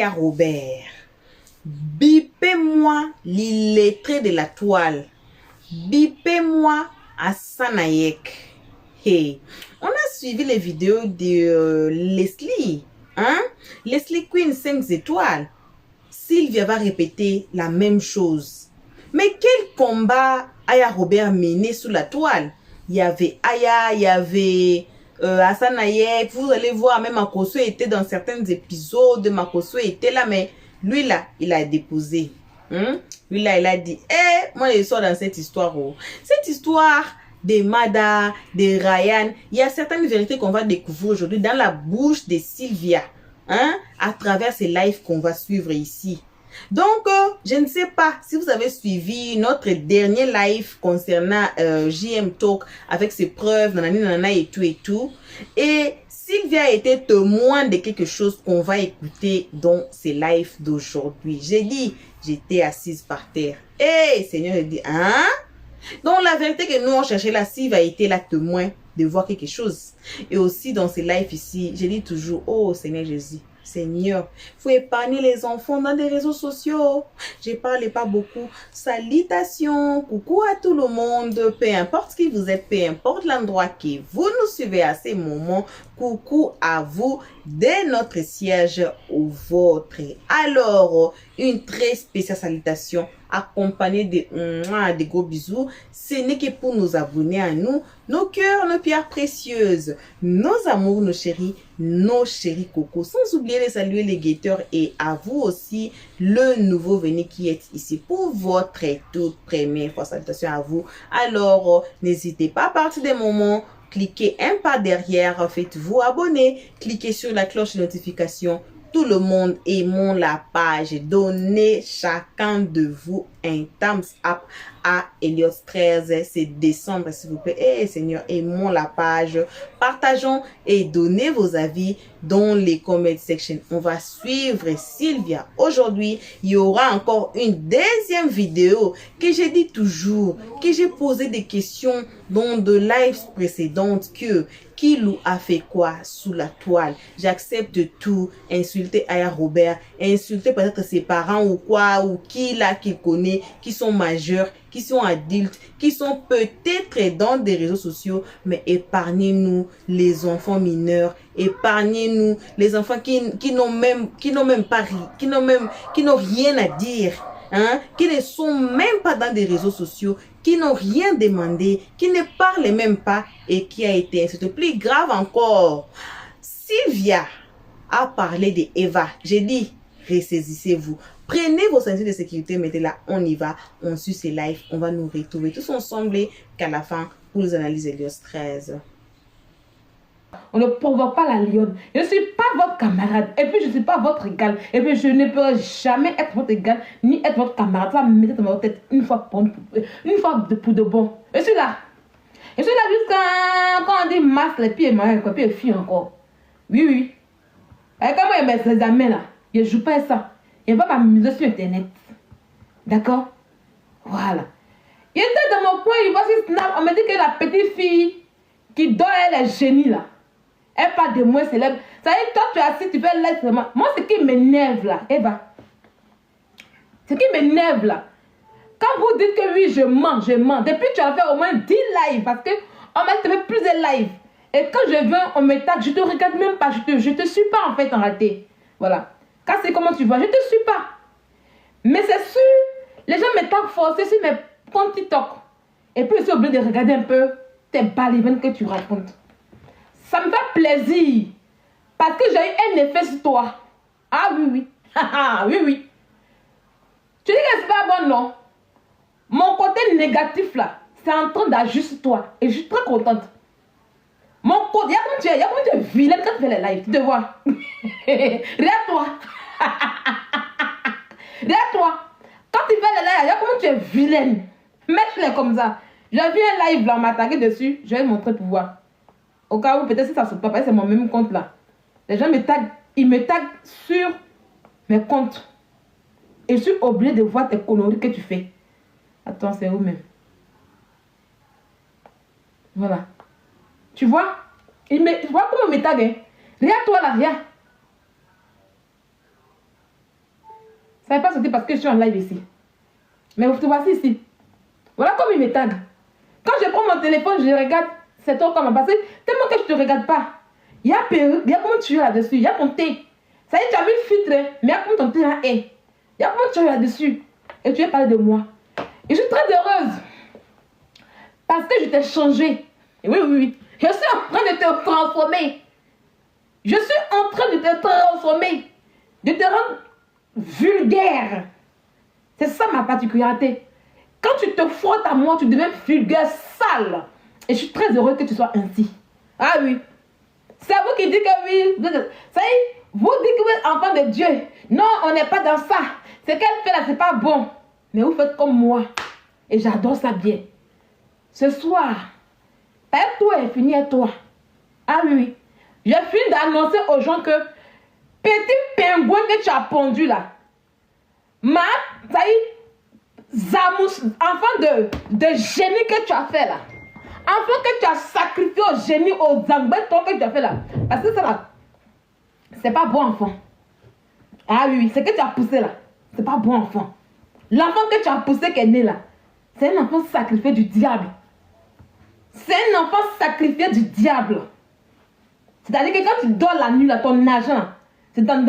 Aya Robert. Bipez-moi l'illettré de la toile. Bipez-moi Assanayek. Hey, on a suivi les vidéos de Leslie. Hein? Leslie Queen 5 étoiles. Sylvia va répéter la même chose. Mais quel combat Aya Robert mené sous la toile? Il y avait Aya, il y avait Assanayek. Vous allez voir, même Makosso était dans certains épisodes. Makosso était là, mais lui là, il a déposé. Lui là, il a dit, moi je sors dans cette histoire. Oh. Cette histoire de Mada, de Ryan, il y a certaines vérités qu'on va découvrir aujourd'hui dans la bouche de Sylvia. À travers ces lives qu'on va suivre ici. Donc, je ne sais pas si vous avez suivi notre dernier live concernant JM Talk avec ses preuves, nanana et tout et tout. Et Sylvia était témoin de quelque chose qu'on va écouter dans ces lives d'aujourd'hui. J'ai dit, j'étais assise par terre. Seigneur, j'ai dit, Donc, la vérité que nous, on cherchait là, Sylvia a été la témoin de voir quelque chose. Et aussi, dans ces lives ici, je dis toujours, oh Seigneur Jésus, Seigneur, il faut épargner les enfants dans des réseaux sociaux. Je ne parle pas beaucoup. Salutations, coucou à tout le monde, peu importe qui vous êtes, peu importe l'endroit que vous nous suivez à ces moments. Coucou à vous dès notre siège au vôtre. Alors, une très spéciale salutation accompagnée de gros bisous. Ce n'est que pour nous abonner à nous, nos cœurs, nos pierres précieuses, nos amours, nos chéris cocos. Sans oublier de saluer les guetteurs et à vous aussi, le nouveau venu qui est ici pour votre toute première fois. Salutations à vous. Alors, n'hésitez pas à partir des moments, cliquez un pas derrière, faites-vous abonner, cliquez sur la cloche de notification. Tout le monde aimons la page. Donnez chacun de vous un thumbs up à Helios 13. C'est décembre, s'il vous plaît. Seigneur, aimons la page. Partageons et donnez vos avis dans les comment section. On va suivre Sylvia. Aujourd'hui, il y aura encore une deuxième vidéo que j'ai dit toujours, que j'ai posé des questions dans de lives précédentes que Kilou a fait quoi sous la toile. J'accepte tout. Insulter Aya Robert, insulter peut-être ses parents ou quoi, ou qui là qu'il connaît, qui sont majeurs, qui sont adultes, qui sont peut-être dans des réseaux sociaux, mais épargnez-nous les enfants mineurs, épargnez-nous les enfants qui n'ont même rien à dire. Qui ne sont même pas dans des réseaux sociaux, qui n'ont rien demandé, qui ne parlent même pas et qui a été insulté. Plus grave encore, Sylvia a parlé de Eva. J'ai dit, ressaisissez-vous. Prenez vos ceintures de sécurité, mettez-la, on y va, on suit ces lives, on va nous retrouver tous ensemble qu'à la fin pour les analyses Helios 13. On ne provoque pas la lionne. Je ne suis pas votre camarade. Et puis, je ne suis pas votre égal. Et puis, je ne peux jamais être votre égal, ni être votre camarade. Ça va me mettre dans votre tête une fois pour de bon. Je suis là. Je suis là jusqu'à quand on dit masque, les pieds marins, puis les filles encore. Oui, oui. Et quand moi, je mets les amis là, je ne joue pas ça. Je ne vais pas m'amuser sur Internet. D'accord? Voilà. Il était dans mon coin, il voit sur Snap, on me dit que la petite fille qui dort, elle est génie là. Elle parle de moi célèbre. Ça y est, toi tu es assis, tu fais l'aide seulement. Moi, ce qui m'énerve là, Eva. Ce qui m'énerve là. Quand vous dites que oui, je mens. Depuis tu as fait au moins 10 lives. Parce qu'on m'a fait plusieurs lives. Et quand je viens, on me tag, je te regarde même pas. Je te suis pas en fait en réalité. Voilà. Quand c'est comment tu vois, je te suis pas. Mais c'est sûr, les gens me taguent forcés sur mes comptes TikTok. Et puis ils sont obligés de regarder un peu tes balivernes que tu racontes. Ça me fait plaisir. Parce que j'ai eu un effet sur toi. Ah oui, oui. Oui, oui. Tu dis que c'est pas bon, non? Mon côté négatif là, c'est en train d'agir sur toi. Et je suis très contente. Mon côté, il y a comment tu es vilaine quand tu fais les lives. Tu te vois. Regarde-toi. Regarde-toi. Quand tu fais les lives, il y a comment tu es vilaine. Mets-les comme ça. J'ai vu un live là, on m'a tagué dessus. Je vais te montrer pour voir. Au cas où peut-être si ça ne saute pas, parce que c'est mon même compte là. Les gens me taguent, ils me taguent sur mes comptes. Et je suis obligé de voir tes conneries que tu fais. Attends, c'est où même? Voilà. Tu vois? Tu vois comment ils me taguent? Regarde-toi là, regarde. Ça n'est pas sorti parce que je suis en live ici. Mais vous te voici ici. Voilà comme il me tag. Quand je prends mon téléphone, je regarde, c'est toi comme parce que tellement que je ne te regarde pas. Il y a perruque, il y a comment tu es là-dessus, il y a ton thé. Ça y est, tu as vu le filtre, mais il y a comment ton thé là est. Il y a comment tu es là-dessus. Et tu veux parler de moi. Et je suis très heureuse. Parce que je t'ai changé. Et oui, oui, oui. Je suis en train de te transformer. Je suis en train de te transformer. De te rendre vulgaire. C'est ça ma particularité. Quand tu te frottes à moi, tu deviens vulgaire, sale. Et je suis très heureuse que tu sois ainsi. Ah oui. C'est vous qui dites que oui. Ça y est, vous dites que vous êtes enfant de Dieu. Non, on n'est pas dans ça. Ce qu'elle fait là, c'est pas bon. Mais vous faites comme moi. Et j'adore ça bien. Ce soir, toi est fini et toi. Ah oui, oui. J'ai fini d'annoncer aux gens que petit pingouin que tu as pondu là, ça y est, Zamous, enfant de génie que tu as fait là, enfant que tu as sacrifié au génie, au zambéton que tu as fait là, parce que ça là, c'est pas bon enfant. Ah oui, oui, c'est que tu as poussé là, c'est pas bon enfant. L'enfant que tu as poussé qui est né là, c'est un enfant sacrifié du diable. C'est un enfant sacrifié du diable. C'est-à-dire que quand tu dors la nuit, là, ton argent, c'est dans le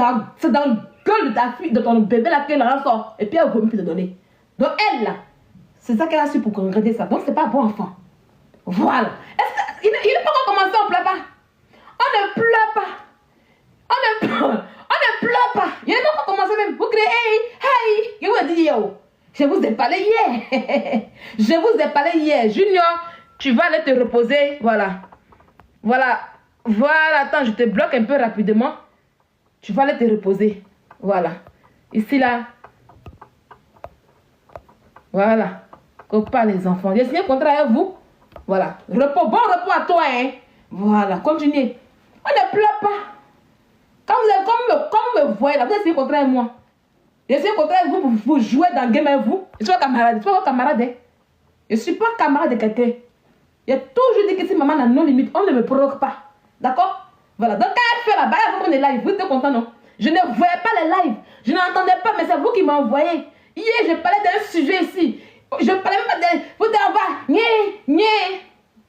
gueule de ta fille, de ton bébé, là, qu'elle ressort. Et puis elle vomit te donner. Donc elle, là, c'est ça qu'elle a su pour regretter ça. Donc c'est pas bon enfant. Voilà. Il n'est pas encore commencé, on ne pleure pas. On ne pleure pas. On ne pleure pas. Il n'est pas encore commencé même. Vous criez, hey, hey. Je vous ai dit, yo. Je vous ai parlé hier. Je vous ai parlé hier. Junior, tu vas aller te reposer. Voilà. Voilà. Voilà. Attends, je te bloque un peu rapidement. Tu vas aller te reposer. Voilà. Ici, là. Voilà. Copain, les enfants. J'ai signé un contrat avec vous. Voilà. Repos. Bon repos à toi, hein. Voilà. Continuez. On ne pleure pas. Quand vous me voyez là, vous avez signé un contrat avec moi. J'ai signé un contrat avec vous pour vous jouer dans le game avec vous. Je suis pas camarade. Je suis pas votre camarade. Hein. Je ne suis pas camarade de quelqu'un. J'ai toujours dit que si maman n'a non limite, on ne me provoque pas. D'accord? Voilà. Donc quand elle fait là-bas, elle va prendre les lives. Vous êtes content, non? Je ne voyais pas les lives. Je n'entendais pas, mais c'est vous qui m'envoyez. Hier, je parlais d'un sujet ici. Je parlais même pas de... Vous êtes en bas.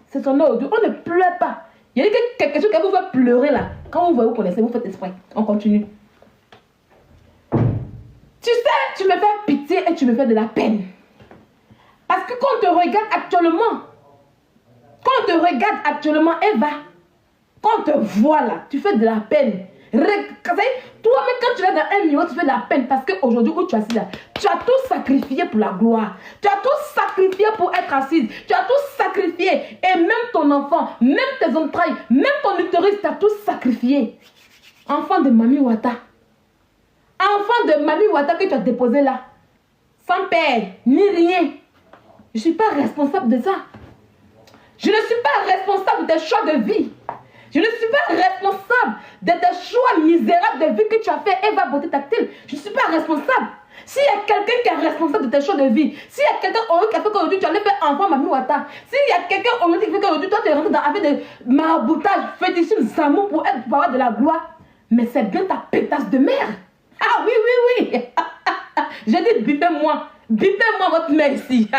C'est son audio. On ne pleure pas. Il y a quelque chose qui vous fait pleurer là. Quand vous voyez, vous connaissez, vous faites exprès. On continue. Tu sais, tu me fais pitié et tu me fais de la peine. Parce que quand on te regarde actuellement, Eva, quand on te voit là, tu fais de la peine. Toi-même, quand tu es dans un miroir, tu fais de la peine. Parce qu'aujourd'hui, où tu es assis là, tu as tout sacrifié pour la gloire. Tu as tout sacrifié pour être assise. Tu as tout sacrifié. Et même ton enfant, même tes entrailles, même ton utérus, tu as tout sacrifié. Enfant de Mami Wata. Enfant de Mami Wata que tu as déposé là. Sans père, ni rien. Je ne suis pas responsable de ça. Je ne suis pas responsable de tes choix de vie. Je ne suis pas responsable de tes choix misérables de vie que tu as fait, Eva Beauté Tactile. Je ne suis pas responsable. S'il y a quelqu'un qui est responsable de tes choix de vie, s'il y a quelqu'un qui a fait qu'aujourd'hui tu allais faire enfant Mami Wata, s'il y a quelqu'un qui fait qu'aujourd'hui toi tu es rentré dans avec de maraboutage, fétichisme, zamour pour avoir de la gloire, mais c'est bien ta pétasse de mère. Ah oui, oui, oui. J'ai dit bipez-moi. Bipez-moi votre mère ici.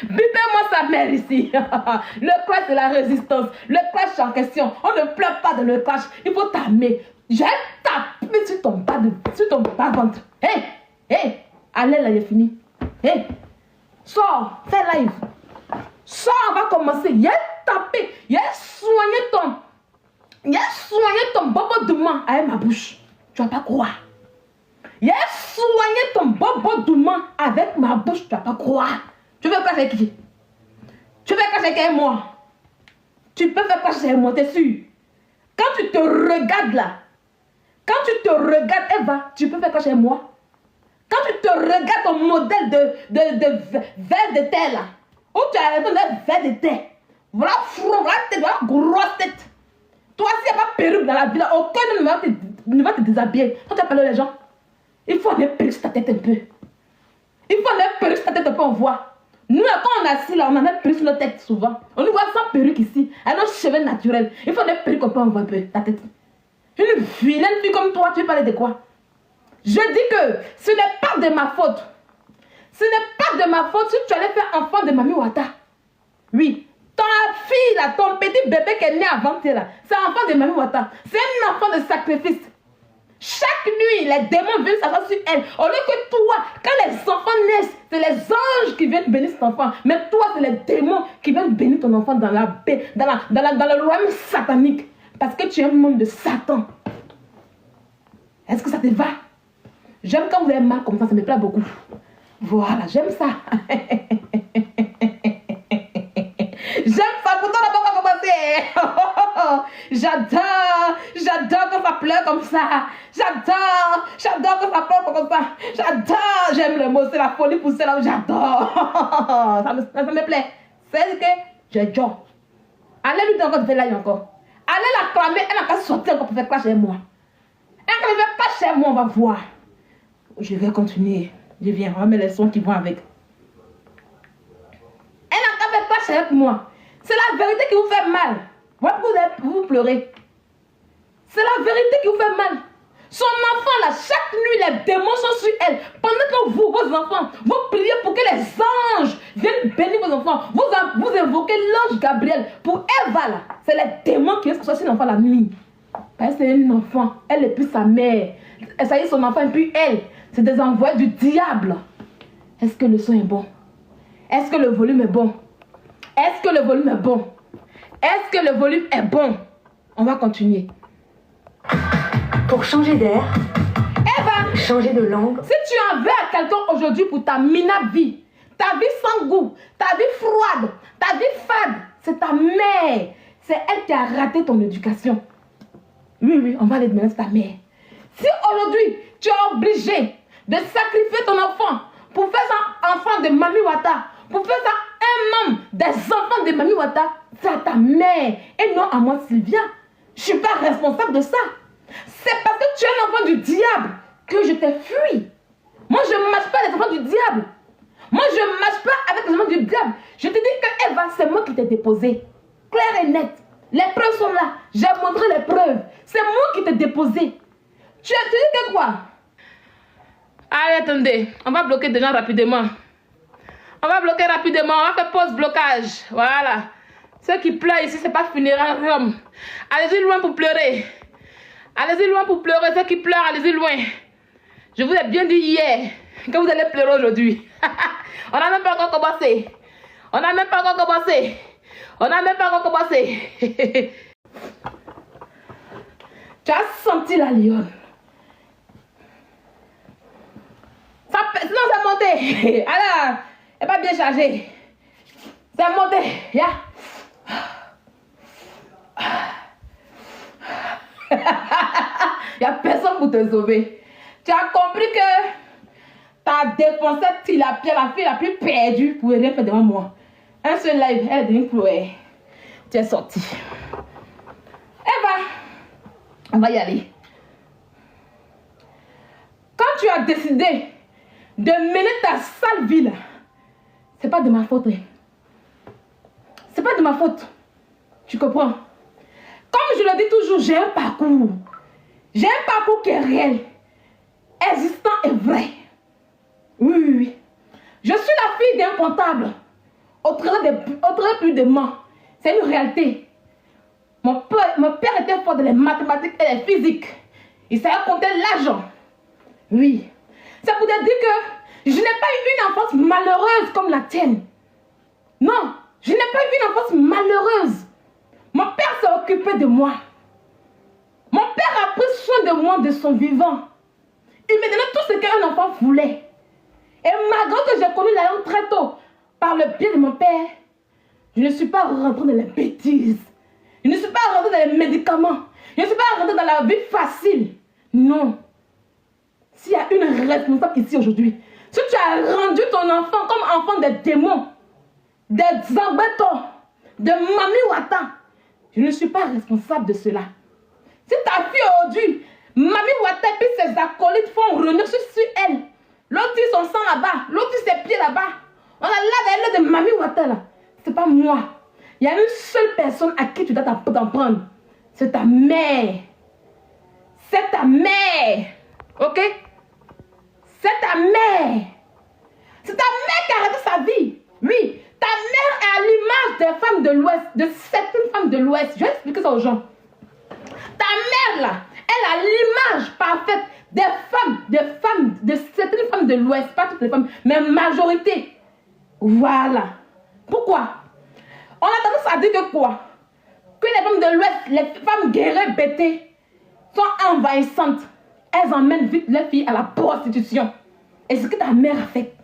Bipez-moi sa mère ici. Le clash de la résistance. Le clash en question. On ne pleure pas dans le clash. Il faut t'armer. J'ai tapé sur ton bas ventre. Hé, hé. Allez là, il est fini. Hé. Sors. Fais live. Sors, on va commencer. Il a tapé. Il a soigné ton bobo doucement avec ma bouche. Tu vas pas croire. Il a soigné ton bobo doucement avec ma bouche, tu vas pas croire. Tu veux faire qui? Tu veux faire avec moi? Tu peux faire quoi chez moi, t'es sûr? Quand tu te regardes là, quand tu te regardes, Eva, tu peux faire quoi chez moi? Quand tu te regardes ton modèle de verre de terre là, où tu as un verre de terre, voilà front, voilà tête, voilà grosse tête. Toi, s'il n'y a pas perruque dans la vie, là, aucun ne va te déshabiller. Quand tu as parlé aux gens, il faut aller perruque sur ta tête un peu. Il faut aller perruque sur ta tête un peu, on voit. Nous, là, quand on est assis là, on en a perruque sur notre tête souvent. On nous voit sans perruque ici, à nos cheveux naturels. Il faut aller perruque un peu, on voit un peu ta tête. Une vilaine fille comme toi, tu veux parler de quoi? Je dis que ce n'est pas de ma faute. Ce n'est pas de ma faute si tu allais faire enfant de Mami Wata. Oui. Ta fille, là, ton petit bébé qui est né avant toi, là, c'est un enfant de Mami Wata. C'est un enfant de sacrifice. Chaque nuit, les démons viennent s'asseoir sur elle. Au lieu que toi, quand les enfants naissent, c'est les anges qui viennent bénir cet enfant. Mais toi, c'est les démons qui viennent bénir ton enfant dans le royaume satanique. Parce que tu es un monde de Satan. Est-ce que ça te va? J'aime quand vous avez mal comme ça me plaît beaucoup. Voilà, j'aime ça. J'aime ça, pourtant on n'a pas commencé. J'adore quand ça pleure comme ça. J'adore quand ça pleure comme ça. J'adore, j'aime le mot, c'est la folie pour cela, j'adore. Ça me plaît. C'est que j'adore. Allez lui dire encore de faire là encore. Allez la clamer, elle n'a qu'à sortir encore pour faire clash chez moi. Elle ne fait pas chez moi, on va voir. Je vais continuer. Je viens, on va mettre les sons qui vont avec. Elle n'a qu'à faire clash avec moi. C'est la vérité qui vous fait mal. Voilà pourquoi vous pleurez. C'est la vérité qui vous fait mal. Son enfant là, chaque nuit, les démons sont sur elle. Pendant que vous, vos enfants, vous priez pour que les anges viennent bénir vos enfants. Vous invoquez l'ange Gabriel. Pour Eva là, c'est les démons qui viennent sortir l'enfant la nuit. Parce que c'est un enfant. Elle est plus sa mère. Ça y est, son enfant et puis elle. C'est des envois du diable. Est-ce que le son est bon? Est-ce que le volume est bon? Est-ce que le volume est bon? Est-ce que le volume est bon? On va continuer. Pour changer d'air, Eva, changer de langue, si tu en veux à quelqu'un aujourd'hui pour ta minable vie, ta vie sans goût, ta vie froide, ta vie fade, c'est ta mère. C'est elle qui a raté ton éducation. Oui, on va aller demander à ta mère. Si aujourd'hui, tu es obligé de sacrifier ton enfant pour faire ça enfant de Mami Wata, pour faire ça un membre des enfants de Mami Wata, c'est à ta mère et non à moi, Sylvia. Je ne suis pas responsable de ça. C'est parce que tu es un enfant du diable que je t'ai fui. Moi, je ne marche pas avec les enfants du diable. Moi, je ne marche pas avec les enfants du diable. Je te dis que Eva, c'est moi qui t'ai déposé. Clair et net. Les preuves sont là. J'ai montré les preuves. C'est moi qui t'ai déposé. Tu as dit que quoi? Allez, attendez. On va bloquer des gens rapidement. On va bloquer rapidement. On va faire pause blocage. Voilà. Ceux qui pleurent ici, ce n'est pas funérarium. Allez-y loin pour pleurer. Allez-y loin pour pleurer. Ceux qui pleurent, allez-y loin. Je vous ai bien dit hier que vous allez pleurer aujourd'hui. On n'a même pas encore commencé. On n'a même pas encore commencé. On n'a même pas encore commencé. Tu as senti la lionne. Sinon, c'est monté. Alors, elle n'est pas bien chargée. C'est monté. Yeah. Il n'y a personne pour te sauver. Tu as compris que tu as défoncé la fille la plus perdue pour rien faire devant moi. Un seul live, elle est devenue pleurer. Tu es sortie. Eva, on va y aller. Quand tu as décidé de mener ta sale vie là, c'est pas de ma faute. C'est pas de ma faute. Tu comprends? Comme je le dis toujours, j'ai un parcours. J'ai un parcours qui est réel, existant et vrai. Oui. Je suis la fille d'un comptable. Au travers plus de moi. C'est une réalité. Mon père était fort dans les mathématiques et les physiques. Il savait compter l'argent. Oui. C'est pour te dire que je n'ai pas eu une enfance malheureuse comme la tienne. Non, je n'ai pas eu une enfance malheureuse. Mon père s'est occupé de moi. Mon père a pris soin de moi de son vivant. Il me donnait tout ce qu'un enfant voulait. Et malgré que j'ai connu la langue très tôt, par le biais de mon père, je ne suis pas rentrée dans les bêtises. Je ne suis pas rentrée dans les médicaments. Je ne suis pas rentrée dans la vie facile. Non. S'il y a une responsable ici aujourd'hui, si tu as rendu ton enfant comme enfant des démons, des zambetons, de Mami Wata, je ne suis pas responsable de cela. Si ta fille aujourd'hui, Mami Wata et puis ses acolytes font revenir sur elle, l'autre tire son sang là-bas, l'autre tire ses pieds là-bas, on a là de Mami Wata là, c'est pas moi. Il y a une seule personne à qui tu dois t'en prendre. C'est ta mère. C'est ta mère. Ok? C'est ta mère. C'est ta mère qui a raté sa vie. Oui, ta mère est à l'image des femmes de l'Ouest, de certaines femmes de l'Ouest. Je vais expliquer ça aux gens. Ta mère là, elle a l'image parfaite de certaines femmes de l'Ouest, pas toutes les femmes, mais majorité. Voilà. Pourquoi? On a tendance à dire que quoi? Que les femmes de l'Ouest, les femmes guerrières bêtées, sont envahissantes. Elles emmènent vite les filles à la prostitution. Et c'est ce que ta mère a fait.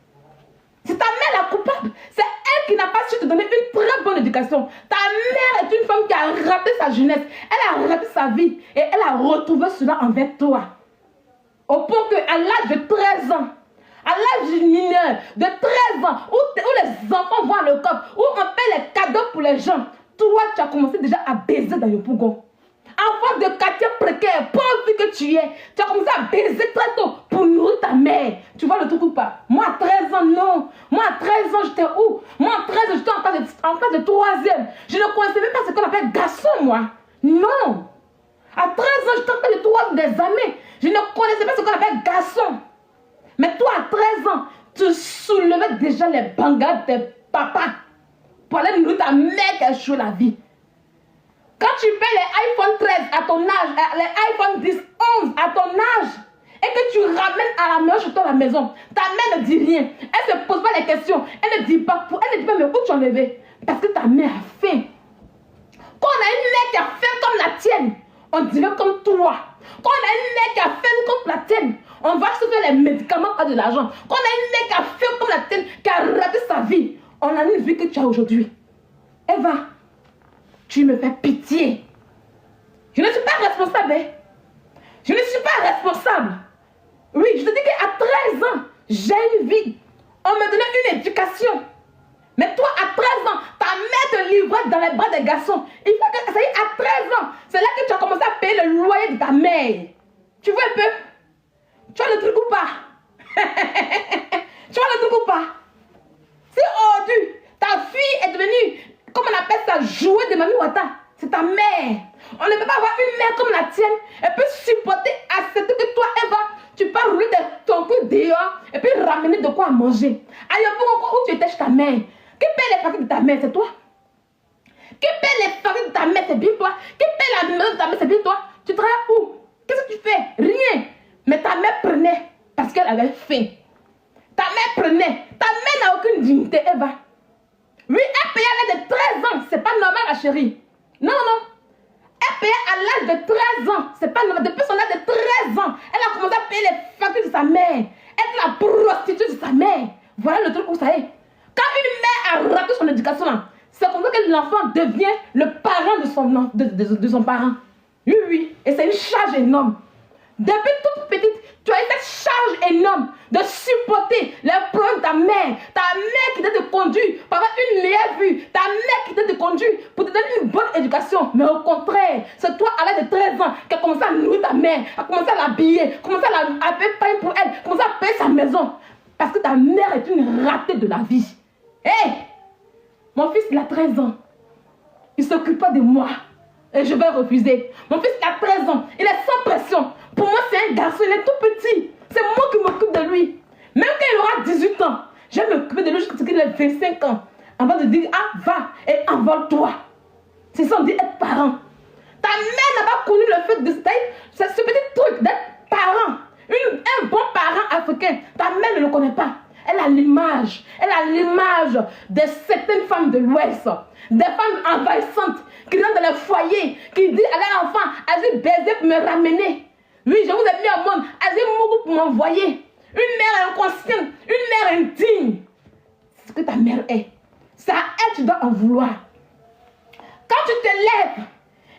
C'est ta mère la coupable. C'est elle qui n'a pas su te donner une très bonne éducation. Ta mère est une femme qui a raté sa jeunesse. Elle a raté sa vie. Et elle a retrouvé cela envers toi. Au point qu'à l'âge de 13 ans, à l'âge mineur de 13 ans, où les enfants vont à l'école, où on paie les cadeaux pour les gens, toi, tu as commencé déjà à baiser dans le Pougon. Enfant de quartier précaire, pauvre que tu es, tu as commencé à baiser très tôt pour nourrir ta mère. Tu vois le truc ou pas? Moi, à 13 ans, non. Moi, à 13 ans, j'étais où? Moi, à 13 ans, j'étais en classe de 3e. Je ne connaissais même pas ce qu'on appelle garçon, moi. Non. À 13 ans, j'étais en classe de 3e des armées. Je ne connaissais pas ce qu'on appelle garçon. Mais toi, à 13 ans, tu soulevais déjà les bangades de papa pour aller nourrir ta mère qui a échoué la vie. Quand tu payes les iPhone 13 à ton âge, les iPhone 10, 11 à ton âge, et que tu ramènes à la maison chez toi à la maison, ta mère ne dit rien. Elle ne se pose pas les questions. Elle ne dit pas mais où tu en levé? Parce que ta mère a faim. Quand on a une mère qui a faim comme la tienne, on dirait comme toi. Quand on a une mère qui a faim comme la tienne, on va se faire les médicaments pas de l'argent. Quand on a une mère qui a faim comme la tienne, qui a raté sa vie, on a une vie que tu as aujourd'hui. Eva, tu me fais pitié. Je ne suis pas responsable. Hein? Je ne suis pas responsable. Oui, je te dis qu'à 13 ans, j'ai une vie. On me donnait une éducation. Mais toi, à 13 ans, ta mère te livrait dans les bras des garçons. Il faut que ça y est, à 13 ans, c'est là que tu as commencé à payer le loyer de ta mère. Tu vois un peu? Tu vois le truc ou pas? Tu vois le truc ou pas? C'est aujourd'hui, ta fille est devenue, comment on appelle ça, jouet de Mami Wata. C'est ta mère. On ne peut pas avoir une mère comme la tienne. Elle peut supporter, accepter que toi, Eva, tu peux rouler ton cul dehors et puis ramener de quoi à manger. Ailleurs, où tu étais chez ta mère? Qui paie les factures de ta mère? C'est toi. Qui paie les factures de ta mère? C'est bien toi. Qui paie la maison de ta mère? C'est bien toi. Tu travailles où? Qu'est-ce que tu fais? Rien. Mais ta mère prenait parce qu'elle avait faim. Ta mère prenait. Ta mère n'a aucune dignité, Eva. Oui, elle payait à l'âge de 13 ans. C'est pas normal, ma chérie. Non, non. Elle payait à l'âge de 13 ans. C'est pas normal. Depuis son âge de 13 ans, elle a commencé à payer les factures de sa mère. Elle est la prostituée de sa mère. Voilà le truc où ça est. Quand une mère a raté son éducation, c'est comme ça que l'enfant devient le parent de son parent. Oui, oui. Et c'est une charge énorme. Depuis toute petite, tu as eu cette charge énorme de supporter les problèmes de ta mère. Ta mère qui t'a conduit pour avoir une meilleure vue. Ta mère qui t'a conduit pour te donner une bonne éducation. Mais au contraire, c'est toi à l'âge de 13 ans qui a commencé à nourrir ta mère, a commencé à l'habiller, commencé à payer pain pour elle, commencé à payer sa maison. Parce que ta mère est une ratée de la vie. Hé! Mon fils, il a 13 ans. Il ne s'occupe pas de moi. Et je vais refuser. Mon fils, il a 13 ans. Il est sans pression. Pour moi, c'est un garçon. Il est tout petit. C'est moi qui m'occupe de lui. Même quand il aura 18 ans, je vais m'occuper de lui jusqu'à ce qu'il ait 25 ans. Avant de dire, ah, va et envole-toi. C'est ça, on dit être parent. Ta mère n'a pas connu le fait de ce petit truc d'être parent. Un bon parent africain. Ta mère ne le connaît pas. Elle a l'image. Elle a l'image de certaines femmes de l'Ouest. Des femmes envahissantes qui rentrent dans les foyers, qui disent à leur enfant, allez baiser pour me ramener. Oui, je vous ai mis au monde, allez mourir pour m'envoyer. Une mère inconsciente, une mère indigne. C'est ce que ta mère est. C'est à elle que tu dois en vouloir. Quand tu te lèves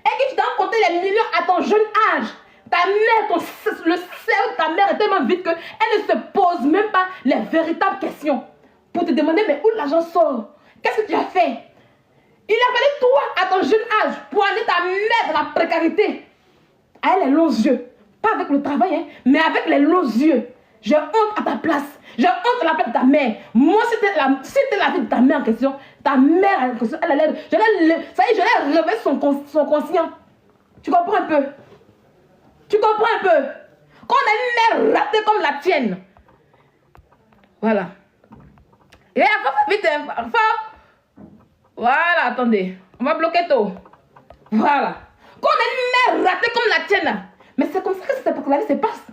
et que tu dois compter les millions à ton jeune âge, ta mère, le cerveau de ta mère est tellement vide qu'elle ne se pose même pas les véritables questions pour te demander mais où l'argent sort? Qu'est-ce que tu as fait? Il a fallu toi à ton jeune âge pour amener ta mère dans la précarité. Elle les longs yeux. Pas avec le travail, hein, mais avec les longs yeux. J'ai honte à ta place. J'ai honte à la place de ta mère. Moi, c'était la vie de ta mère en question. Ta mère en question, elle allait. Ça y est, je l'ai réveillé son conscient. Tu comprends un peu? Tu comprends un peu? Quand on a une mère ratée comme la tienne, Voilà. Et après, vite, voilà, attendez. On va bloquer tout. Voilà. Quand on a une mère ratée comme la tienne, mais c'est comme ça que la vie se passe.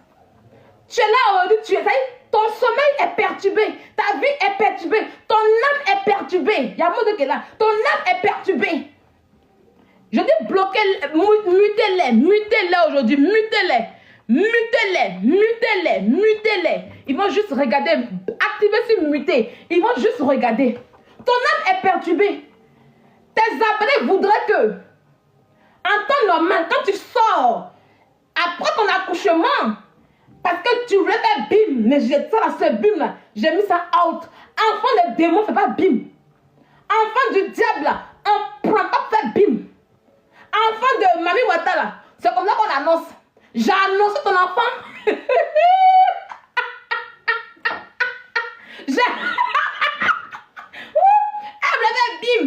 Tu es là aujourd'hui, tu es là, ton sommeil est perturbé, ta vie est perturbée, ton âme est perturbée. Il y a un mot de là. Ton âme est perturbée. Je dis bloquer, mutez-les aujourd'hui, mutez-les. Mutez-les. Ils vont juste regarder, activer sur muter. Ils vont juste regarder. Ton âme est perturbée. Tes abonnés voudraient que, en temps normal, quand tu sors, après ton accouchement, parce que tu voulais faire bim, mais j'ai ça là, ce bim là, j'ai mis ça out. Enfant de démon, c'est pas bim. Enfant du diable là, on prend pas pour faire bim. Enfant de Mami Wata là, c'est comme ça qu'on annonce. J'ai annoncé ton enfant. Elle voulait faire bim.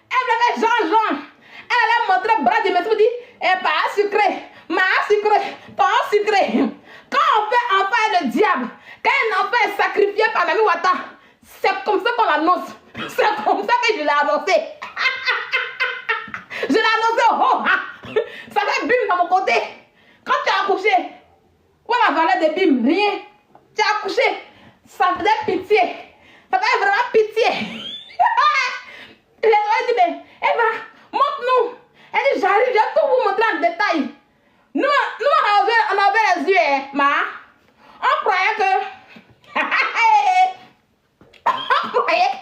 Elle voulait faire Jean. Elle a montré bras de maître, dit, eh, pas sucré, pas sucré. Quand on fait enfant et le diable, quand un enfant est sacrifié par Mami Wata, c'est comme ça qu'on l'annonce. C'est comme ça que je l'ai annoncé. Je l'ai annoncé, oh, ça fait bim dans mon côté. Quand tu as accouché, où est la valeur de bim? Rien. Tu as accouché, ça faisait pitié. Ça faisait vraiment pitié. Les gens disent, mais Eva, montre-nous. Elle dit, j'arrive, je vais tout vous montrer en détail. Nous on avait les yeux, hein, ma. On croyait que... on croyait...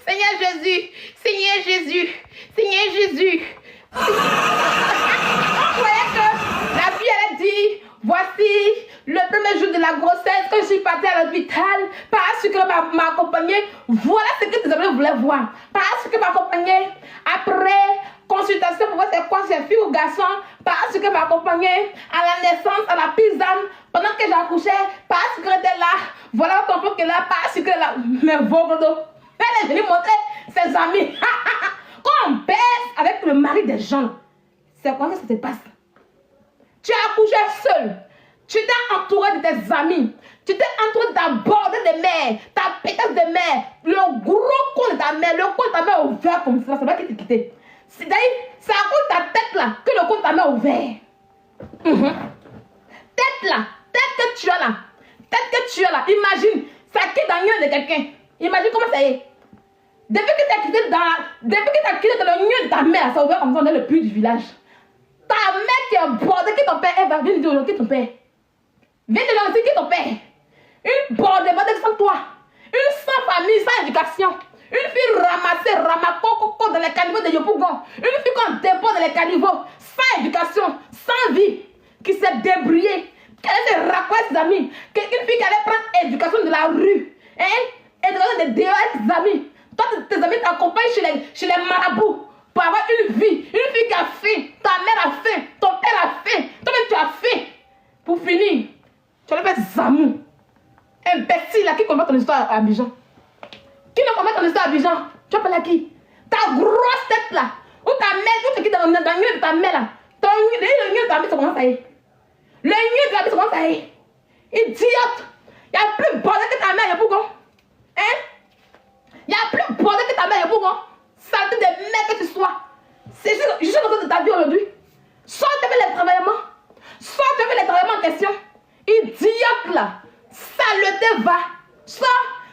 Seigneur Jésus. On croyait que la fille elle a dit, voici le premier jour de la grossesse que je suis partie à l'hôpital parce que m'a accompagnée. Voilà ce que tes amis voulaient voir. Parce que m'a accompagnée après consultation pour voir c'est quoi, c'est fille ou garçon. Parce que m'a accompagnée à la naissance, à la pisane, pendant que j'accouchais. Parce que était là. Voilà ton enfant qui est là. Parce que là. Mais Vogodo, elle est venue montrer ses amis. Quand on baisse avec le mari des gens, c'est comment ça se passe? Tu as accouché seul. Tu t'es entouré de tes amis. Tu t'es entouré de ta bordée de mère, ta pétasse de mère, le gros con de ta mère, le con de ta mère ouvert comme ça, c'est pas qui t'a quitté. C'est à cause de ta tête là que le con de ta mère ouvert. Tête là, tête que tu as là, imagine, ça quitte dans le de quelqu'un. Imagine comment ça est. Depuis que tu as quitté dans le nid de ta mère, ça a ouvert comme ça dans le puits du village. Ta mère qui est bordée, qui est ton père, elle va venir de qui est ton père. Viens de lancer qui est ton père. Une bordée sans toi. Une sans famille, sans éducation. Une fille ramassée, ramacoco dans les caniveaux de Yopougon. Une fille qu'on dépose dans les caniveaux, sans éducation, sans vie, qui s'est débrouillée, qui allait se raconter ses amis. Une fille qui allait prendre éducation de la rue. Éducation de des amis. Toi, tes amis t'accompagnent chez les marabouts pour avoir une vie. Une fille qui a faim. Ta mère a faim. Ton père a faim. Toi-même, tu as faim. Pour finir, tu as fait Zamou. Imbécile là qui commet ton histoire à Abidjan. Qui ne commet ton histoire à Abidjan? Tu appelles à qui? Ta grosse tête là. Ou ta mère, ou qui dans le nid de ta mère là. Le nid de ta mère, ça commence à y. Le nid de ta mère, ça commence à y. Idiote. Il y a plus bordel que ta mère, il y a pourquoi? Hein? Il y a plus bordel que ta mère, il y a pourquoi? Saleté de merde que tu sois. C'est juste le de ta vie aujourd'hui. Soit tu fais les travaillements. Soit tu fais les travaillements en question. Idiote là. Saleté va. Soit,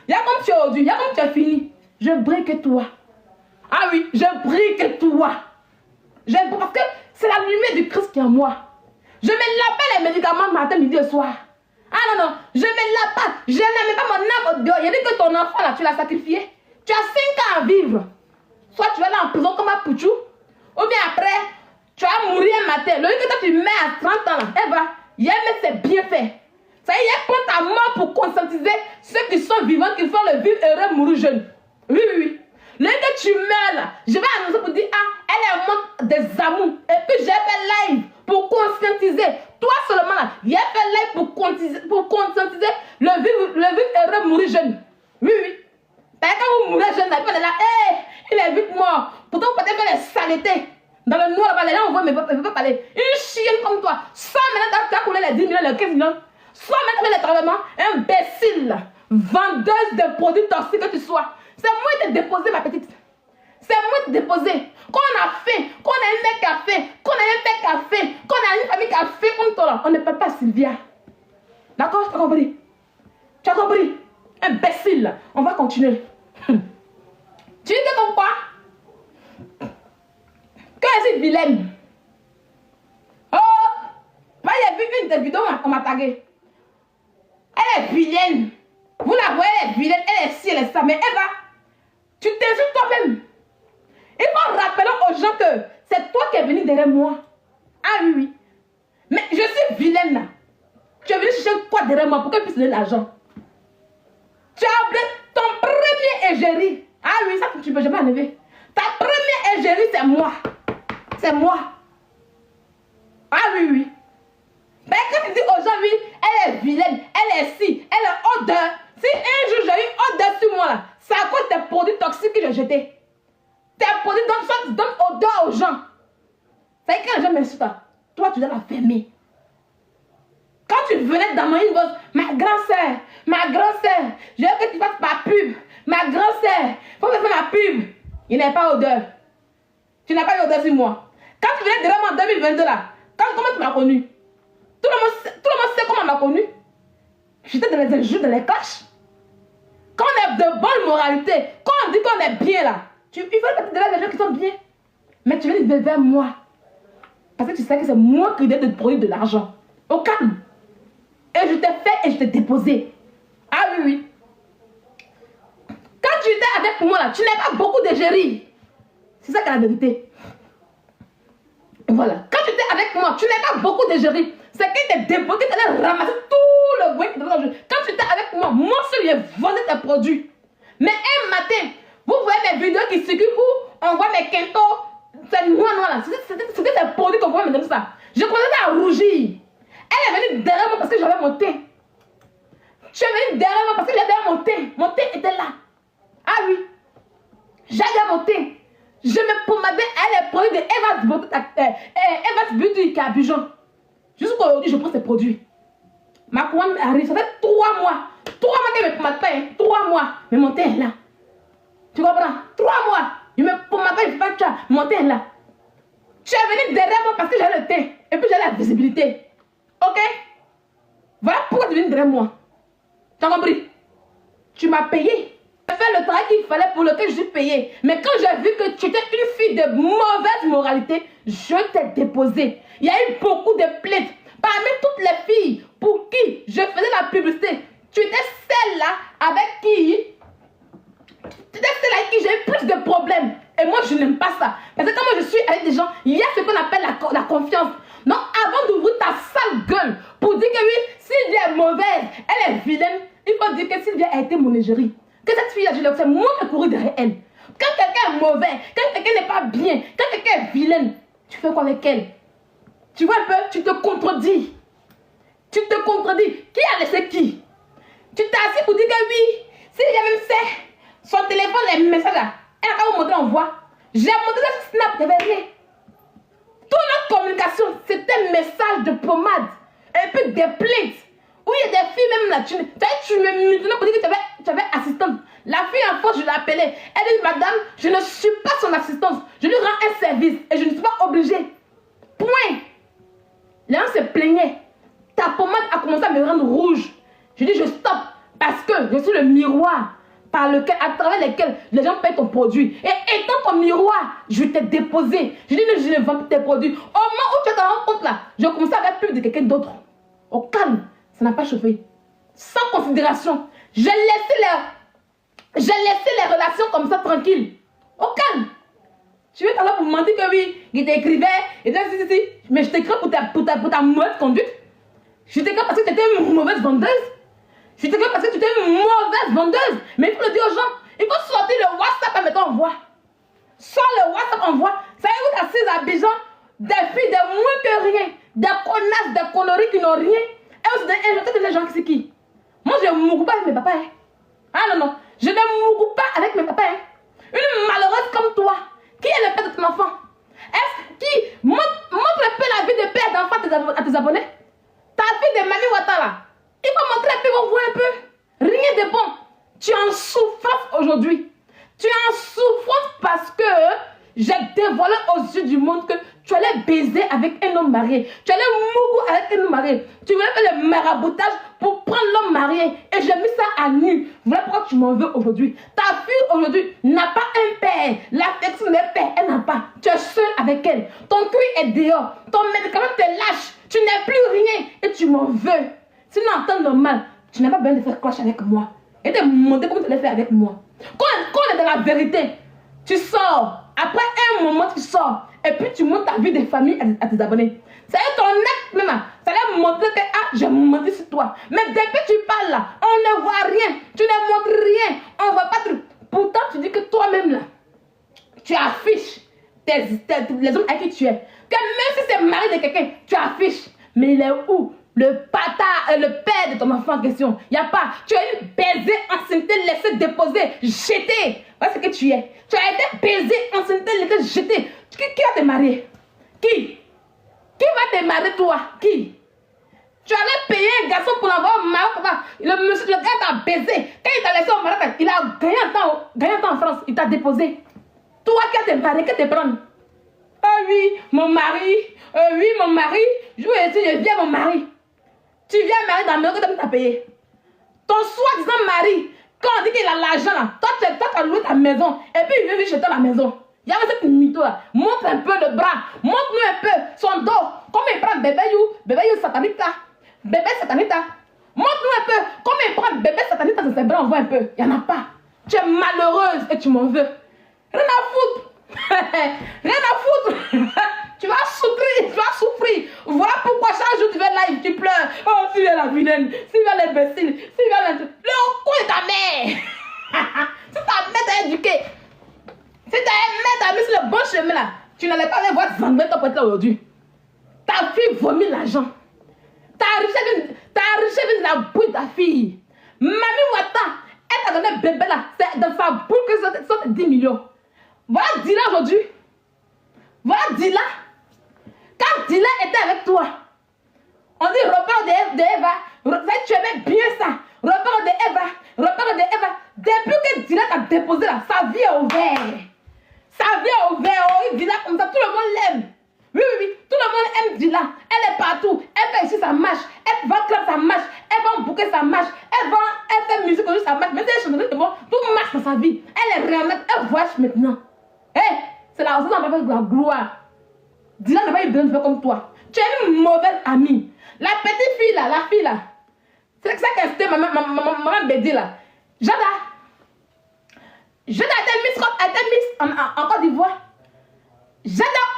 il y a comme tu es aujourd'hui, il y a comme tu as fini. Je brille que toi. Ah oui, je brille que toi. Parce que c'est la lumière du Christ qui est en moi. Je me lave pas les médicaments matin, midi et soir. Ah non, je me lave pas. Je n'aime pas mon âme au dehors. Il y a dit que ton enfant là, tu l'as sacrifié. Tu as 5 ans à vivre. Soit tu vas aller en prison comme un pouchou, ou bien après, tu vas mourir un matin. Le jour que toi tu mets à 30 ans là, eh ben, il y a c'est bien fait. Ça y est, il y a prendre ta mort pour conscientiser ceux qui sont vivants, qui font le vivre heureux, mourir jeune. Oui. Le jour que tu meurs là, je vais annoncer pour dire, ah, elle est morte des amours. Et puis j'ai fait live pour conscientiser. Toi seulement là, il a fait live pour conscientiser le vivre heureux, mourir jeune. Oui. Quand vous mourrez jeune, là, il est vite mort. Pourtant, vous pouvez faire les saletés. Dans le noir, là, les gens, on voit, mais ne peut pas parler. Une chienne comme toi. Soit maintenant, tu as coulé les 10 millions, les 15 millions. Soit maintenant, tu as vraiment, imbécile, vendeuse de produits toxiques que tu sois. C'est moi qui t'ai déposé, ma petite. C'est moi qui t'ai déposé. Qu'on a fait, qu'on a un mec qui a fait, qu'on a un père qui a fait, qu'on a une famille qui a fait, on ne peut pas, Sylvia. D'accord, tu as compris? Tu as compris? Imbécile. On va continuer. Tu dis comme quoi? Que est-ce vilaine? Oh! Moi, j'ai vu une des vidéos, on m'a tagué. Elle est vilaine. Vous la voyez, elle est vilaine. Elle est ci, elle est ça. Mais Eva, tu t'insultes toi-même. Il faut rappeler aux gens que c'est toi qui es venu derrière moi. Ah oui, oui. Mais je suis vilaine là. Tu es venu chercher quoi derrière moi pour que je puisse donner l'argent? Tu as oublié ton premier égérie. Ah oui, ça tu ne peux jamais enlever. Ta première égérie, c'est moi. C'est moi. Ah oui, oui. Mais quand tu dis aux gens, oui, elle est vilaine, elle est ci, elle est odeur. Si un jour j'ai eu odeur sur moi, là, c'est à cause des produits toxiques que j'ai jetés. Tes produits donnent odeur aux gens. C'est quand les gens m'insultent, toi tu dois la fermer. Quand tu venais dans mon inbox, ma grand-sœur, je veux que tu fasses ma pub. Ma grand-sœur, il faut que tu fasses ma pub. Il n'est pas odeur. Tu n'as pas eu odeur sur moi. Quand tu venais derrière moi en 2022 là, comment tu m'as connu? Tout le monde sait comment on m'a connu. J'étais dans les injures, dans les clashs. Quand on est de bonne moralité, quand on dit qu'on est bien là, il faut que derrière les gens qui sont bien. Mais tu viens vers moi. Parce que tu sais que c'est moi qui viens de te produire de l'argent. Au calme. Et je t'ai fait et je t'ai déposé. Ah oui, oui. Quand tu étais avec moi là, tu n'as pas beaucoup d'égérie. C'est ça qui est la vérité. Voilà. Quand tu étais avec moi, tu n'as pas beaucoup d'égérie. C'est qu'il t'est déposé, qu'il t'allait ramasser tout le bruit qui était dans le jeu. Quand tu étais avec moi, moi seul, j'ai vendu tes produits. Mais un matin, vous voyez mes vidéos qui circulent où on voit mes quintos, c'est noir là. C'était des produits qu'on voit maintenant ça. Je commençais à rougir. Elle est venue derrière moi parce que j'avais mon teint. Tu es venue derrière moi parce que j'avais mon teint. Mon teint était là. Ah oui. J'avais mon teint. Je me pomadais à les produits de Eva's Beauty qui est à Abidjan. Jusqu'aujourd'hui, je prends ces produits. Ma commande arrive, ça fait 3 mois. 3 mois qu'elle me pomade pas, hein. 3 mois. Mais mon teint est là. Tu comprends? 3 mois. Je me pomade pas, je fais pas ça. Mon teint est là. Tu es venu derrière moi parce que j'ai le teint. Et puis j'ai la visibilité. Ok? Voilà pourquoi tu es venu derrière moi. Tu as compris? Tu m'as payé. J'ai fait le travail qu'il fallait pour lequel je suis payé. Mais quand j'ai vu que tu étais une fille de mauvaise moralité, je t'ai déposé. Il y a eu beaucoup de plaintes. Parmi toutes les filles pour qui je faisais la publicité, tu étais celle-là avec qui j'ai eu plus de problèmes. Et moi, je n'aime pas ça. Parce que quand moi je suis avec des gens, il y a ce qu'on appelle la confiance. Donc, avant d'ouvrir ta sale gueule pour dire que oui, Sylvia est mauvaise, elle est vilaine, il faut dire que Sylvia a été mon égérie. Que cette fille-là, c'est moi qui ai couru derrière elle. Quand quelqu'un est mauvais, quand quelqu'un n'est pas bien, quand quelqu'un est vilaine, tu fais quoi avec elle? Tu vois un peu, tu te contredis. Tu te contredis. Qui a laissé qui? Tu t'es assis pour dire que oui, Sylvia même sait, son téléphone, les messages là, elle a qu'à vous montrer en voix. J'ai montré ça sur Snap, il n'y avait rien. Toute notre communication, c'était un message de pommade. Et puis des plaintes. Où il y a des filles même là, tu me maintenant pour dire que tu avais assistante. La fille en face, je l'ai appelée. Elle dit, madame, je ne suis pas son assistante. Je lui rends un service et je ne suis pas obligée. Point. Les gens se plaignaient. Ta pommade a commencé à me rendre rouge. Je dis, je stoppe. Parce que je suis le miroir à travers lequel les gens payent ton produit. Et étant ton miroir, je t'ai déposé. Je dis, je ne vends plus tes produits. Au moment où tu te rends compte là, je commençais à faire plus de quelqu'un d'autre. Au calme. Ça n'a pas chauffé. Sans considération. J'ai laissé les relations comme ça tranquilles. Au calme. Tu veux t'aller pour me mentir que oui, il t'écrivait, et si. Mais je t'écris pour ta mauvaise conduite. Je t'écris parce que tu étais une mauvaise vendeuse. Je t'écris parce que tu étais une mauvaise vendeuse. Mais il faut le dire aux gens. Il faut sortir le WhatsApp et mettre en voix. Sors le WhatsApp en voix. Ça y est, vous assise à Abidjan, des filles de moins que rien, des connasses, des conneries qui n'ont rien. Et aussi des gens qui c'est qui? Moi, je ne mourrai pas avec mes papas. Hein. Ah non. Je ne mourrai pas avec mes papas. Hein. Une malheureuse comme toi, qui est le père de ton enfant? Montre un peu la vie de père d'enfant à tes abonnés. Ta fille de Mami Ouattara. Il faut montrer un peu vas voir un peu. Rien de bon. Tu es en souffrance aujourd'hui. Tu es en souffrance parce que j'ai dévoilé aux yeux du monde que tu allais baiser avec un homme marié. Tu allais mourir avec un homme marié. Tu voulais faire le maraboutage pour prendre l'homme marié. Et j'ai mis ça à nu. Voilà pourquoi tu m'en veux aujourd'hui. Ta fille aujourd'hui n'a pas un père. L'affection des pères, elle n'a pas. Tu es seule avec elle. Ton cri est dehors. Ton médicament te lâche. Tu n'es plus rien. Et tu m'en veux. Sinon, en temps normal, tu n'as pas besoin de faire cloche avec moi. Et de monter comme tu l'as fait avec moi. Quand on est dans la vérité, tu sors. Après un moment, tu sors. Et puis tu montes ta vie de famille à tes abonnés. C'est ton acte même. Ça va montrer que j'ai menti sur toi. Mais depuis que tu parles là, on ne voit rien. Tu ne montres rien. On ne voit pas de... Pourtant, tu dis que toi-même là, tu affiches les hommes avec qui tu es. Que même si c'est le mari de quelqu'un, tu affiches. Mais il est où? Le pata, le père de ton enfant en question. Il n'y a pas. Tu as eu baiser, enceinte, laissé déposer, jeter. Voilà ce que tu es. Tu as été baiser, enceinte, laissé jeter. Qui va te marier? Qui va te marier toi? Qui? Tu allais payer un garçon pour l'envoyer au Maroc. Le monsieur, le gars t'a baisé. Quand il t'a laissé au Maroc, il a gagné un temps en France. Il t'a déposé. Toi qui as te marier, qui te prendre? Ah oui, mon mari. Oui, mon mari. Je viens mon mari. Tu viens marier dans le maison que tu as payé. Ton soi-disant mari, quand on dit qu'il a l'argent là, toi tu as loué ta maison et puis il vient vivre chez toi à la maison. Il y a cette mytho là. Montre un peu le bras. Montre-nous un peu son dos. Comment il prend bébé you satanita. Bébé satanita. Montre-nous un peu comment il prend bébé satanita dans ses bras. On voit un peu. Il n'y en a pas. Tu es malheureuse et tu m'en veux. Rien à foutre. Rien à foutre. Tu vas souffrir. Voilà pourquoi chaque jour tu vas live, tu pleures. Oh, si vient la vilaine, si vient l'imbécile, si vient le coup de ta mère. Si ta mère t'a éduqué, si ta mère t'a mis sur le bon chemin là, tu n'allais pas aller voir Zambé ton pote là aujourd'hui. Ta fille vomit l'argent. Ta richesse vient de la bouille de ta fille. Mamie Wata, elle t'a donné un bébé là, c'est dans sa bouille que ça te 10 millions. Voilà Dila aujourd'hui. Voilà Dila. Quand Dila était avec toi, on dit repère de Eva. Tu aimais bien ça. Repère de Eva. Depuis que Dila t'a déposé là, sa vie est ouverte. Oh, Dila comme ça, tout le monde l'aime. Oui. Tout le monde aime Dila. Elle est partout. Elle fait ici, ça marche. Elle va club, ça marche. Elle va en bouquet, ça marche. Elle fait musique aujourd'hui, ça marche. Mais c'est chanteuse, c'est bon. Tout marche dans sa vie. Elle est réellement. Elle voyage maintenant. C'est la raison de la gloire. Dila n'a pas eu besoin de faire comme toi. Tu es une mauvaise amie. La petite fille là, la fille là. C'est ça qu'elle c'était maman Bédi là. Jada était Miss en Côte d'Ivoire.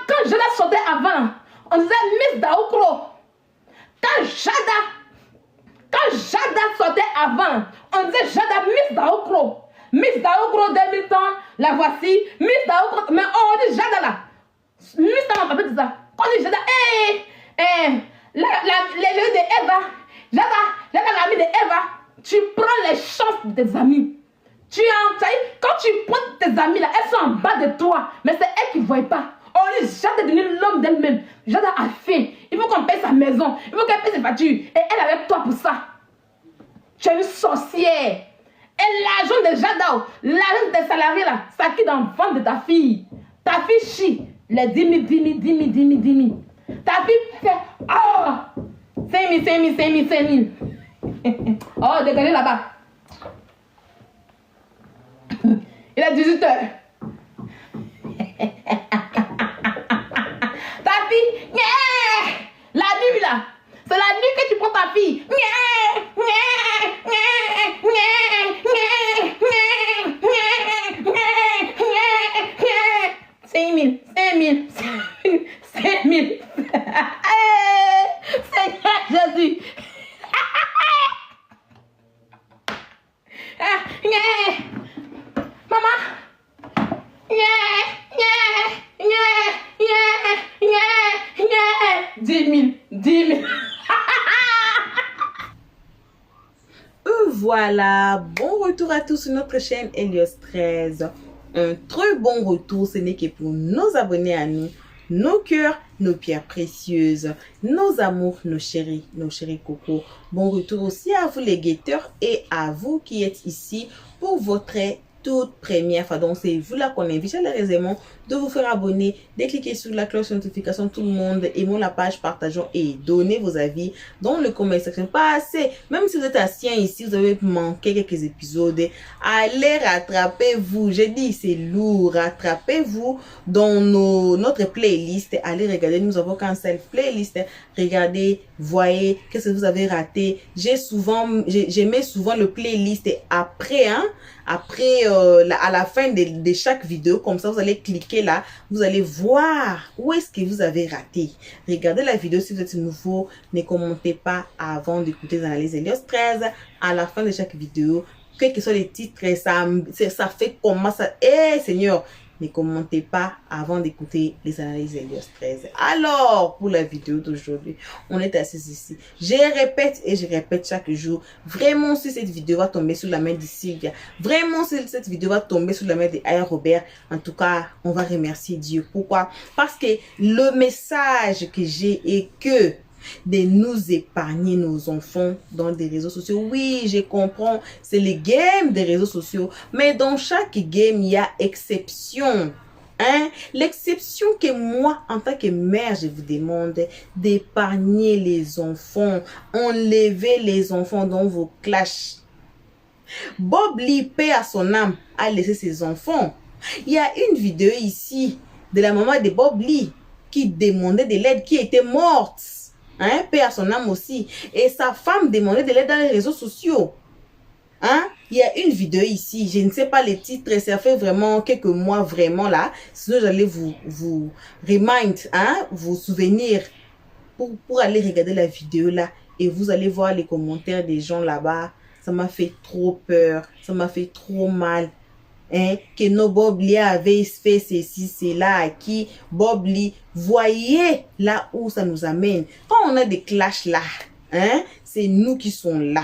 Quand Jada sortait avant, on disait Miss Daoukro. Quand Jada sortait avant, on disait Jada Miss Daoukro. Miss Daoukro 2000 ans, la voici. Miss Daoukro, mais on dit Jada là. Miss Daoukro, on peut dire ça. On dit Jada, les jeux de Eva. Jada, l'ami de Eva. Tu prends les chances de tes amis. Quand tu prends tes amis là, elles sont en bas de toi. Mais c'est elles qui ne voient pas. On dit Jada est devenue l'homme d'elle-même. Jada a fait. Il faut qu'on paye sa maison. Il faut qu'elle paye ses factures. Et elle est avec toi pour ça. Tu es une sorcière. Et l'argent de Jada, l'argent de tes salariés là, ça qui dans le ventre de ta fille. Ta fille chie. Les 10 000. Ta fille fait, 5 000. Oh, dégagez là-bas. Il est 18 h. Ta fille, la nuit là, c'est la nuit que tu prends ta fille. 5 000. Seigneur Jésus. Maman. 10 000. Voilà, bon retour à tous sur notre chaîne Helios 13. Un très bon retour, ce n'est que pour nos abonnés à nous. nos cœurs, nos pierres précieuses, nos amours, nos chéris cocos. Bon retour aussi à vous les guetteurs et à vous qui êtes ici pour votre toute première fois. Donc, c'est vous là qu'on invite chaleureusement de vous faire abonner, de cliquer sur la cloche de notification, tout le monde, aimons la page, partageons et donnez vos avis dans le comment section. Pas assez, même si vous êtes ancien ici, vous avez manqué quelques épisodes, allez rattrapez-vous. J'ai dit, c'est lourd, rattrapez-vous dans notre playlist, allez regarder, nous avons qu'un seul playlist, regardez, voyez, qu'est-ce que vous avez raté. J'ai mis souvent le playlist après, à la fin de chaque vidéo, comme ça vous allez cliquer là, vous allez voir où est-ce que vous avez raté. Regardez la vidéo si vous êtes nouveau, ne commentez pas avant d'écouter les analyses Helios 13. À la fin de chaque vidéo, quels que soient les titres, ça fait comment ça. Seigneur, ne commentez pas avant d'écouter les analyses Helios 13. Alors, pour la vidéo d'aujourd'hui, on est assis ici. Je répète et je répète chaque jour. Vraiment, si cette vidéo va tomber sous la main de Sylvia, vraiment, si cette vidéo va tomber sous la main de Aya Robert, en tout cas, on va remercier Dieu. Pourquoi? Parce que le message que j'ai est que de nous épargner nos enfants dans des réseaux sociaux. Oui, je comprends, c'est le game des réseaux sociaux, mais dans chaque game, il y a exception. L'exception que moi, en tant que mère, je vous demande d'épargner les enfants, enlever les enfants dans vos clashs. Bob Lee, paix à son âme, a laissé ses enfants. Il y a une vidéo ici de la maman de Bob Lee qui demandait de l'aide, qui était morte. Paix à son âme aussi. Et sa femme demandait de l'aide dans les réseaux sociaux. Il y a une vidéo ici, je ne sais pas les titres, ça fait vraiment quelques mois vraiment là. Sinon, j'allais vous vous souvenir pour aller regarder la vidéo là. Et vous allez voir les commentaires des gens là-bas. Ça m'a fait trop peur, ça m'a fait trop mal. Que nos Bob Lee avait fait ceci, cela, à qui Bob Lee, voyez là où ça nous amène. Quand on a des clashs là, c'est nous qui sommes là.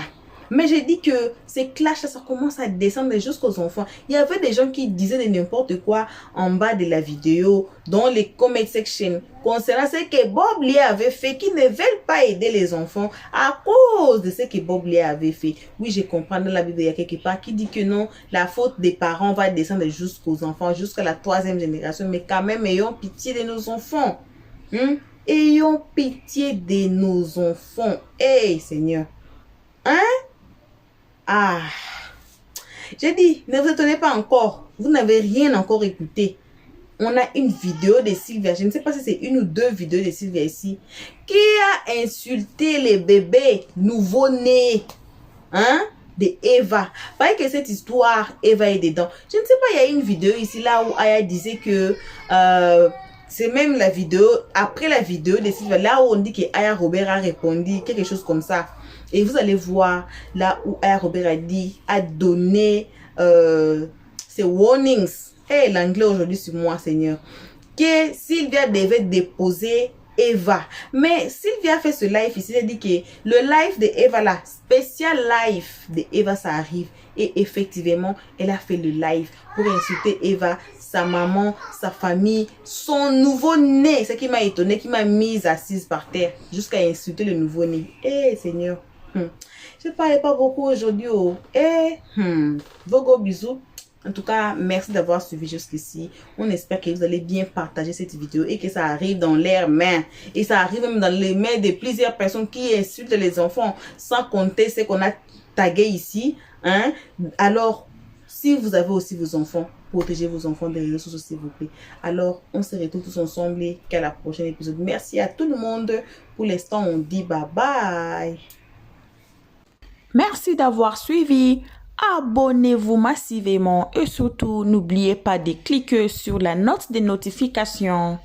Mais j'ai dit que ces clashs là, ça commence à descendre jusqu'aux enfants. Il y avait des gens qui disaient de n'importe quoi en bas de la vidéo, dans les comment section, concernant ce que Bob Lee avait fait, qui ne veulent pas aider les enfants à cause de ce que Bob Lee avait fait. Oui, je comprends, dans la Bible, il y a quelque part qui dit que non, la faute des parents va descendre jusqu'aux enfants, jusqu'à la 3e génération. Mais quand même, ayons pitié de nos enfants. Ayons pitié de nos enfants. Hey, Seigneur. J'ai dit, ne vous étonnez pas encore. Vous n'avez rien encore écouté. On a une vidéo de Sylvia. Je ne sais pas si c'est une ou deux vidéos de Sylvia ici. Qui a insulté les bébés nouveau-nés. De Eva. Pareil que cette histoire, Eva est dedans. Je ne sais pas, il y a une vidéo ici là où Aya disait que... c'est même la vidéo, après la vidéo de Sylvia, là où on dit que Aya Robert a répondu, quelque chose comme ça. Et vous allez voir là où Aya Robert a donné ses warnings. L'anglais aujourd'hui sur moi, Seigneur. Que Sylvia devait déposer Eva. Mais Sylvia fait ce live ici. Elle dit que le live de Eva là, spécial live de Eva, ça arrive. Et effectivement, elle a fait le live pour insulter Eva, sa maman, sa famille, son nouveau-né. Ce qui m'a étonné, qui m'a mise assise par terre jusqu'à insulter le nouveau-né. Seigneur. Je ne parlais pas beaucoup aujourd'hui. Vos gros bisous. En tout cas, merci d'avoir suivi jusqu'ici. On espère que vous allez bien partager cette vidéo et que ça arrive dans leurs mains. Et ça arrive même dans les mains de plusieurs personnes qui insultent les enfants, sans compter ce qu'on a tagué ici. Alors, si vous avez aussi vos enfants, protégez vos enfants des réseaux sociaux, s'il vous plaît. Alors, on se retrouve tous ensemble et qu'à la prochaine épisode. Merci à tout le monde. Pour l'instant, on dit bye bye. Merci d'avoir suivi. Abonnez-vous massivement et surtout, n'oubliez pas de cliquer sur la note de notification.